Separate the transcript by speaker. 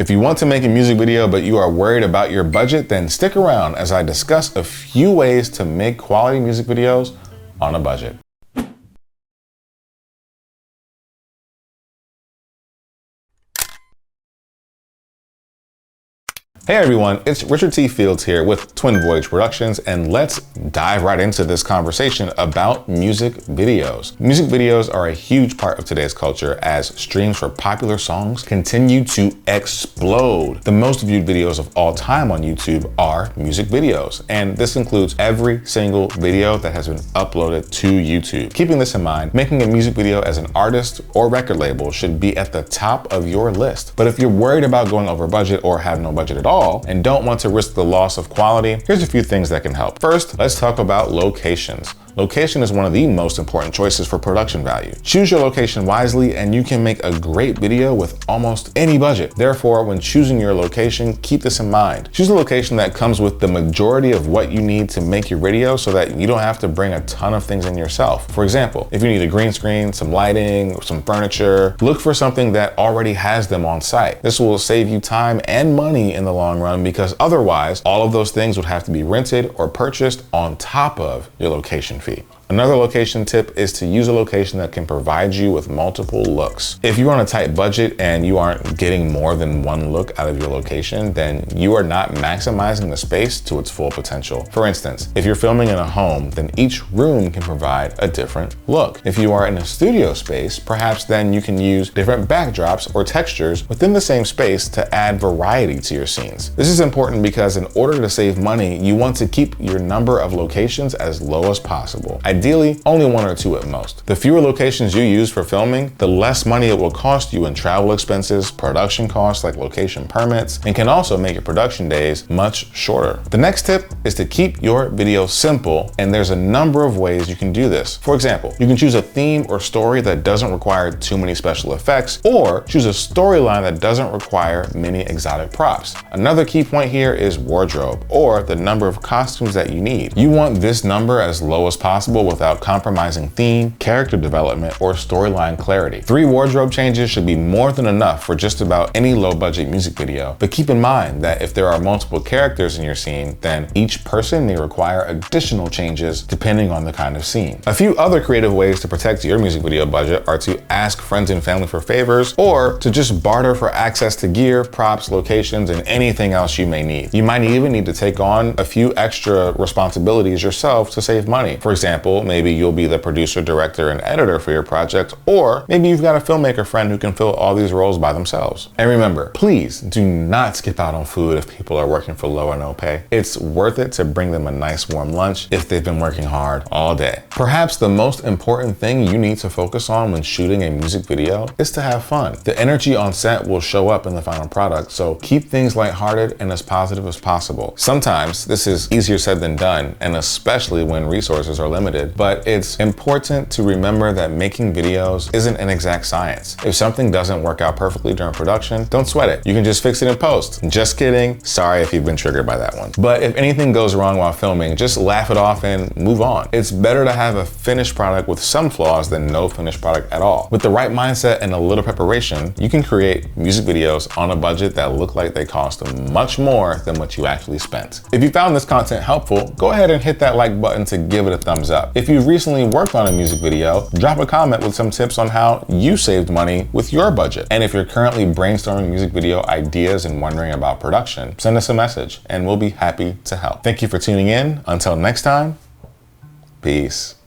Speaker 1: If you want to make a music video but you are worried about your budget, then stick around as I discuss a few ways to make quality music videos on a budget. Hey everyone, it's Richard T. Fields here with Twin Voyage Productions, and let's dive right into this conversation about music videos. Music videos are a huge part of today's culture as streams for popular songs continue to explode. The most viewed videos of all time on YouTube are music videos, and this includes every single video that has been uploaded to YouTube. Keeping this in mind, making a music video as an artist or record label should be at the top of your list. But if you're worried about going over budget or have no budget at all, and don't want to risk the loss of quality, here's a few things that can help. First, let's talk about locations. Location is one of the most important choices for production value. Choose your location wisely and you can make a great video with almost any budget. Therefore, when choosing your location, keep this in mind. Choose a location that comes with the majority of what you need to make your video so that you don't have to bring a ton of things in yourself. For example, if you need a green screen, some lighting, some furniture, look for something that already has them on site. This will save you time and money in the long run because otherwise, all of those things would have to be rented or purchased on top of your location fee. Another location tip is to use a location that can provide you with multiple looks. If you're on a tight budget and you aren't getting more than one look out of your location, then you are not maximizing the space to its full potential. For instance, if you're filming in a home, then each room can provide a different look. If you are in a studio space, perhaps then you can use different backdrops or textures within the same space to add variety to your scenes. This is important because in order to save money, you want to keep your number of locations as low as possible. Ideally, only one or two at most. The fewer locations you use for filming, the less money it will cost you in travel expenses, production costs like location permits, and can also make your production days much shorter. The next tip is to keep your video simple, and there's a number of ways you can do this. For example, you can choose a theme or story that doesn't require too many special effects, or choose a storyline that doesn't require many exotic props. Another key point here is wardrobe, or the number of costumes that you need. You want this number as low as possible without compromising theme, character development, or storyline clarity. 3 wardrobe changes should be more than enough for just about any low-budget music video, but keep in mind that if there are multiple characters in your scene, then each person may require additional changes depending on the kind of scene. A few other creative ways to protect your music video budget are to ask friends and family for favors, or to just barter for access to gear, props, locations, and anything else you may need. You might even need to take on a few extra responsibilities yourself to save money. For example, maybe you'll be the producer, director, and editor for your project, or maybe you've got a filmmaker friend who can fill all these roles by themselves. And remember, please do not skip out on food if people are working for low or no pay. It's worth it to bring them a nice warm lunch if they've been working hard all day. Perhaps the most important thing you need to focus on when shooting a music video is to have fun. The energy on set will show up in the final product, so keep things lighthearted and as positive as possible. Sometimes this is easier said than done, and especially when resources are limited, but it's important to remember that making videos isn't an exact science. If something doesn't work out perfectly during production, don't sweat it. You can just fix it in post. Just kidding. Sorry if you've been triggered by that one. But if anything goes wrong while filming, just laugh it off and move on. It's better to have a finished product with some flaws than no finished product at all. With the right mindset and a little preparation, you can create music videos on a budget that look like they cost much more than what you actually spent. If you found this content helpful, go ahead and hit that like button to give it a thumbs up. If you've recently worked on a music video, drop a comment with some tips on how you saved money with your budget. And if you're currently brainstorming music video ideas and wondering about production, send us a message and we'll be happy to help. Thank you for tuning in. Until next time, peace.